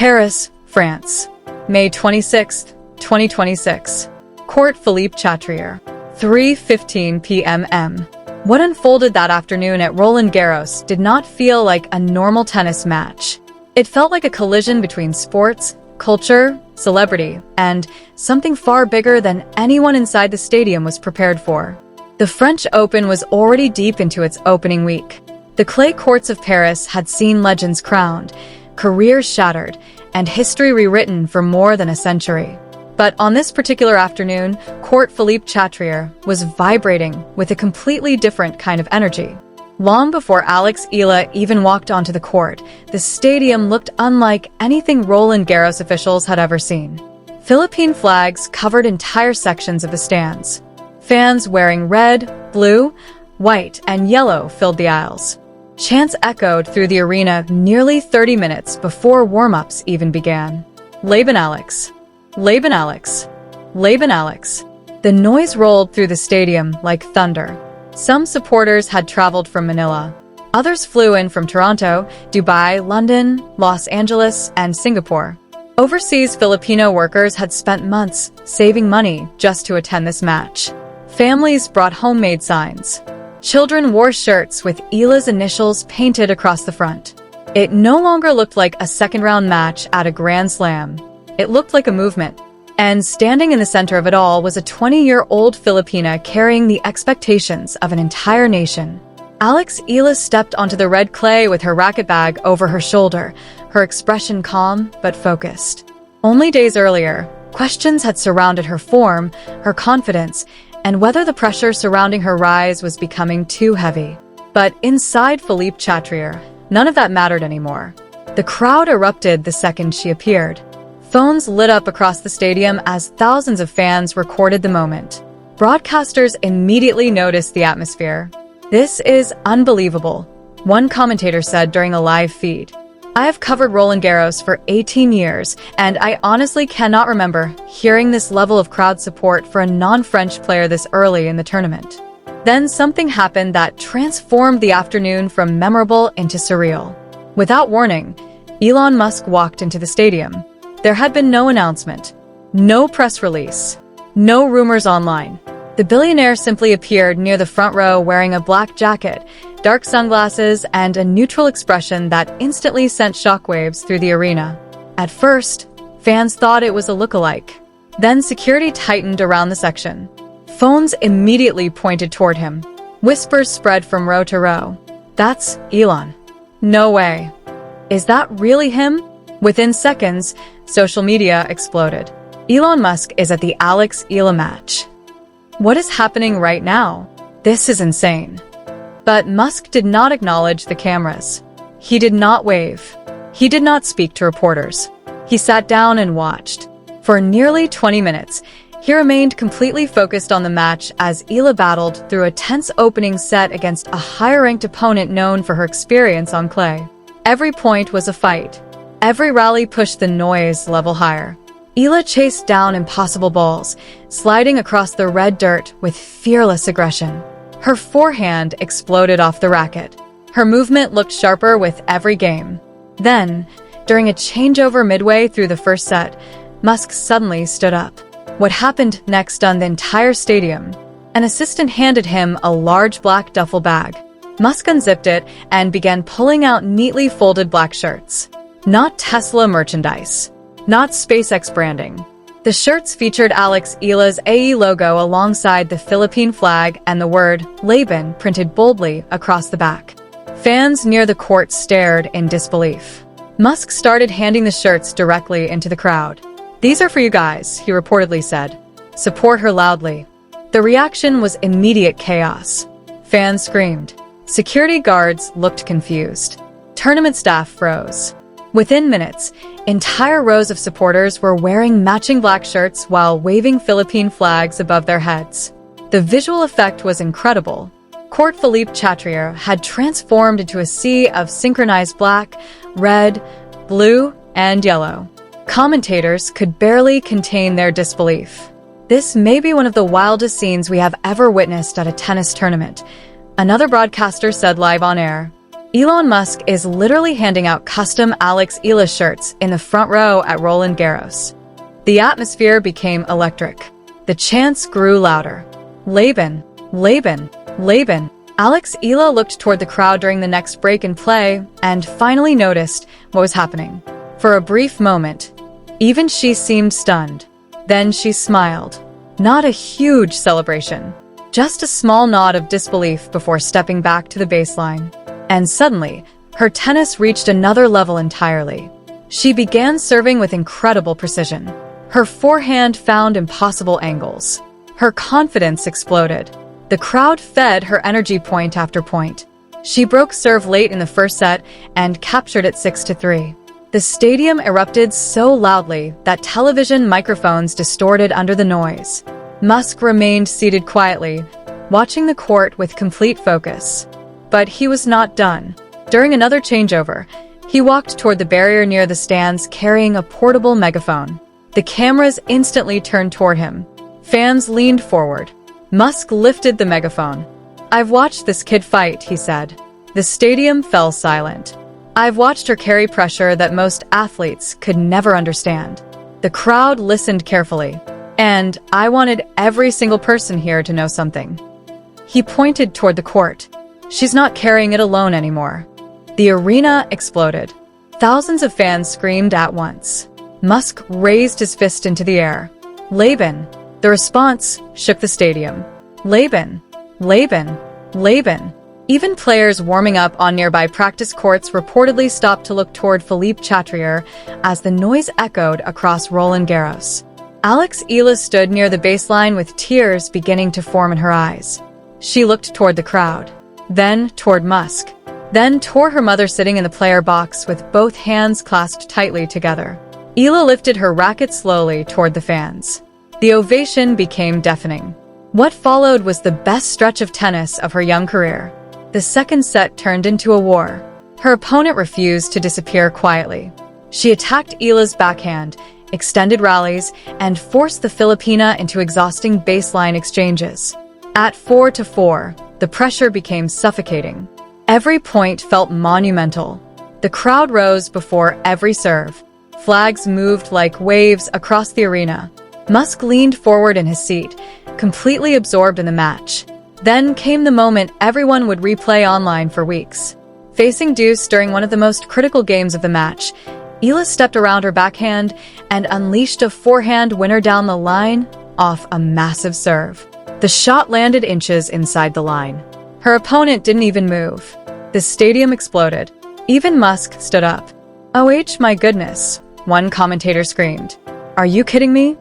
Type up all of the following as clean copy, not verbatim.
Paris, France, May 26, 2026. Court Philippe Chatrier, 3:15 p.m. What unfolded that afternoon at Roland Garros did not feel like a normal tennis match. It felt like a collision between sports, culture, celebrity, and something far bigger than anyone inside the stadium was prepared for. The French Open was already deep into its opening week. The clay courts of Paris had seen legends crowned, careers shattered, and history rewritten for more than a century. But on this particular afternoon, Court Philippe Chatrier was vibrating with a completely different kind of energy. Long before Alexandra Eala even walked onto the court, the stadium looked unlike anything Roland Garros officials had ever seen. Philippine flags covered entire sections of the stands. Fans wearing red, blue, white, and yellow filled the aisles. Chants echoed through the arena nearly 30 minutes before warm-ups even began. Laban Alex. Laban Alex. Laban Alex. The noise rolled through the stadium like thunder. Some supporters had traveled from Manila. Others flew in from Toronto, Dubai, London, Los Angeles, and Singapore. Overseas Filipino workers had spent months saving money just to attend this match. Families brought homemade signs. Children wore shirts with Eala's initials painted across the front. It no longer looked like a second-round match at a Grand Slam. It looked like a movement. And standing in the center of it all was a 20-year-old Filipina carrying the expectations of an entire nation. Alexandra Eala stepped onto the red clay with her racket bag over her shoulder, her expression calm but focused. Only days earlier, questions had surrounded her form, her confidence, and whether the pressure surrounding her rise was becoming too heavy. But inside Philippe Chatrier, none of that mattered anymore. The crowd erupted the second she appeared. Phones lit up across the stadium as thousands of fans recorded the moment. Broadcasters immediately noticed the atmosphere. "This is unbelievable," one commentator said during a live feed. "I have covered Roland Garros for 18 years, and I honestly cannot remember hearing this level of crowd support for a non-French player this early in the tournament." Then something happened that transformed the afternoon from memorable into surreal. Without warning, Elon Musk walked into the stadium. There had been no announcement, no press release, no rumors online. The billionaire simply appeared near the front row wearing a black jacket, dark sunglasses, and a neutral expression that instantly sent shockwaves through the arena. At first, fans thought it was a lookalike. Then security tightened around the section. Phones immediately pointed toward him. Whispers spread from row to row. "That's Elon. No way. Is that really him?" Within seconds, social media exploded. Elon Musk is at the Alexandra Eala match. What is happening right now? This is insane. But Musk did not acknowledge the cameras. He did not wave. He did not speak to reporters. He sat down and watched. For nearly 20 minutes, he remained completely focused on the match as Eala battled through a tense opening set against a higher-ranked opponent known for her experience on clay. Every point was a fight. Every rally pushed the noise level higher. Eala chased down impossible balls, sliding across the red dirt with fearless aggression. Her forehand exploded off the racket. Her movement looked sharper with every game. Then, during a changeover midway through the first set, Musk suddenly stood up. What happened next stunned the entire stadium. An assistant handed him a large black duffel bag. Musk unzipped it and began pulling out neatly folded black shirts. Not Tesla merchandise. Not SpaceX branding. The shirts featured Alexandra Eala's AE logo alongside the Philippine flag and the word Laban printed boldly across the back. Fans near the court stared in disbelief. Musk started handing the shirts directly into the crowd. "These are for you guys," he reportedly said. "Support her loudly." The reaction was immediate chaos. Fans screamed. Security guards looked confused. Tournament staff froze. Within minutes, entire rows of supporters were wearing matching black shirts while waving Philippine flags above their heads. The visual effect was incredible. Court Philippe Chatrier had transformed into a sea of synchronized black, red, blue, and yellow. Commentators could barely contain their disbelief. "This may be one of the wildest scenes we have ever witnessed at a tennis tournament," another broadcaster said live on air. Elon Musk is literally handing out custom Alex Eala shirts in the front row at Roland Garros. The atmosphere became electric. The chants grew louder. Laban, Laban, Laban. Alex Eala looked toward the crowd during the next break in play and finally noticed what was happening. For a brief moment, even she seemed stunned. Then she smiled. Not a huge celebration, just a small nod of disbelief before stepping back to the baseline. And suddenly, her tennis reached another level entirely. She began serving with incredible precision. Her forehand found impossible angles. Her confidence exploded. The crowd fed her energy point after point. She broke serve late in the first set and captured it 6-3. The stadium erupted so loudly that television microphones distorted under the noise. Musk remained seated quietly, watching the court with complete focus. But he was not done. During another changeover, he walked toward the barrier near the stands carrying a portable megaphone. The cameras instantly turned toward him. Fans leaned forward. Musk lifted the megaphone. "I've watched this kid fight," he said. The stadium fell silent. "I've watched her carry pressure that most athletes could never understand." The crowd listened carefully. "And I wanted every single person here to know something." He pointed toward the court. "She's not carrying it alone anymore." The arena exploded. Thousands of fans screamed at once. Musk raised his fist into the air. "Laban." The response shook the stadium. "Laban, Laban, Laban." Even players warming up on nearby practice courts reportedly stopped to look toward Philippe Chatrier as the noise echoed across Roland Garros. Alex Eala stood near the baseline with tears beginning to form in her eyes. She looked toward the crowd, then toward Musk, then toward her mother sitting in the player box with both hands clasped tightly together. Eala lifted her racket slowly toward the fans. The ovation became deafening. What followed was the best stretch of tennis of her young career. The second set turned into a war. Her opponent refused to disappear quietly. She attacked Eala's backhand, extended rallies, and forced the Filipina into exhausting baseline exchanges. At 4-4, the pressure became suffocating. Every point felt monumental. The crowd rose before every serve. Flags moved like waves across the arena. Musk leaned forward in his seat, completely absorbed in the match. Then came the moment everyone would replay online for weeks. Facing deuce during one of the most critical games of the match, Eala stepped around her backhand and unleashed a forehand winner down the line off a massive serve. The shot landed inches inside the line. Her opponent didn't even move. The stadium exploded. Even Musk stood up. "Oh my goodness," one commentator screamed. "Are you kidding me?"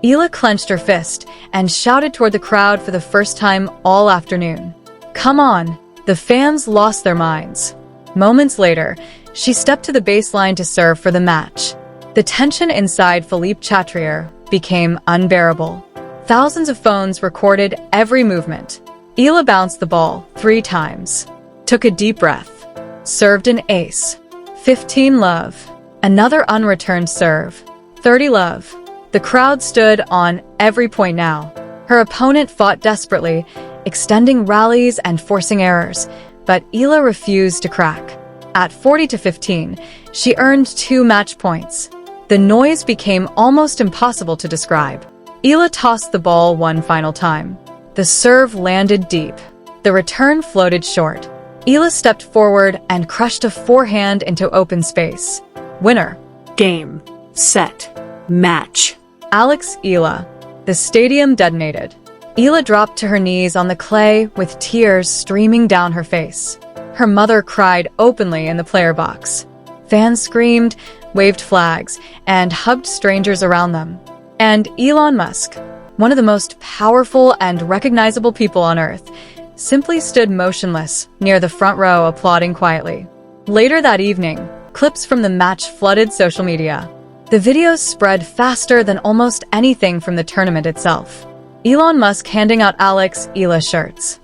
Eala clenched her fist and shouted toward the crowd for the first time all afternoon. "Come on!" The fans lost their minds. Moments later, she stepped to the baseline to serve for the match. The tension inside Philippe Chatrier became unbearable. Thousands of phones recorded every movement. Eala bounced the ball 3 times, took a deep breath, served an ace. 15 love. Another unreturned serve. 30 love. The crowd stood on every point now. Her opponent fought desperately, extending rallies and forcing errors, but Eala refused to crack. At 40-15, she earned 2 match points. The noise became almost impossible to describe. Eala tossed the ball one final time. The serve landed deep. The return floated short. Eala stepped forward and crushed a forehand into open space. Winner. Game. Set. Match. Alex Eala. The stadium detonated. Eala dropped to her knees on the clay with tears streaming down her face. Her mother cried openly in the player box. Fans screamed, waved flags, and hugged strangers around them. And Elon Musk, one of the most powerful and recognizable people on Earth, simply stood motionless near the front row applauding quietly. Later that evening, clips from the match flooded social media. The videos spread faster than almost anything from the tournament itself. Elon Musk handing out Alex Eala shirts.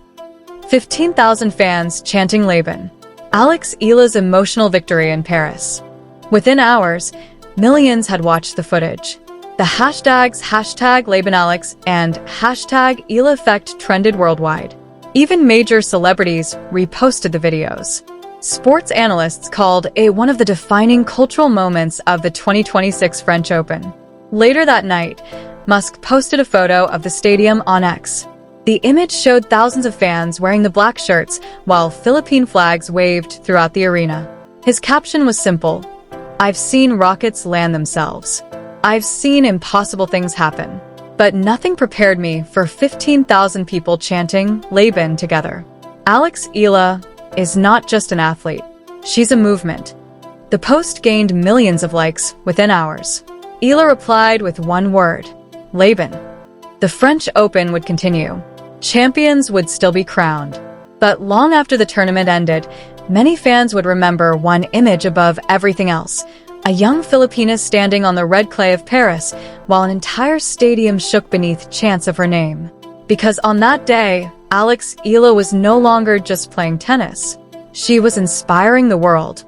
15,000 fans chanting Laban. Alex Eala's emotional victory in Paris. Within hours, millions had watched the footage. The hashtags #LabanAlex and #EalaEffect trended worldwide. Even major celebrities reposted the videos. Sports analysts called it one of the defining cultural moments of the 2026 French Open. Later that night, Musk posted a photo of the stadium on X. The image showed thousands of fans wearing the black shirts while Philippine flags waved throughout the arena. His caption was simple: "I've seen rockets land themselves. I've seen impossible things happen. But nothing prepared me for 15,000 people chanting Laban together." Alex Eala is not just an athlete. She's a movement. The post gained millions of likes within hours. Eala replied with one word: Laban. The French Open would continue. Champions would still be crowned. But long after the tournament ended, many fans would remember one image above everything else: a young Filipina standing on the red clay of Paris while an entire stadium shook beneath chants of her name. Because on that day, Alex Eala was no longer just playing tennis. She was inspiring the world.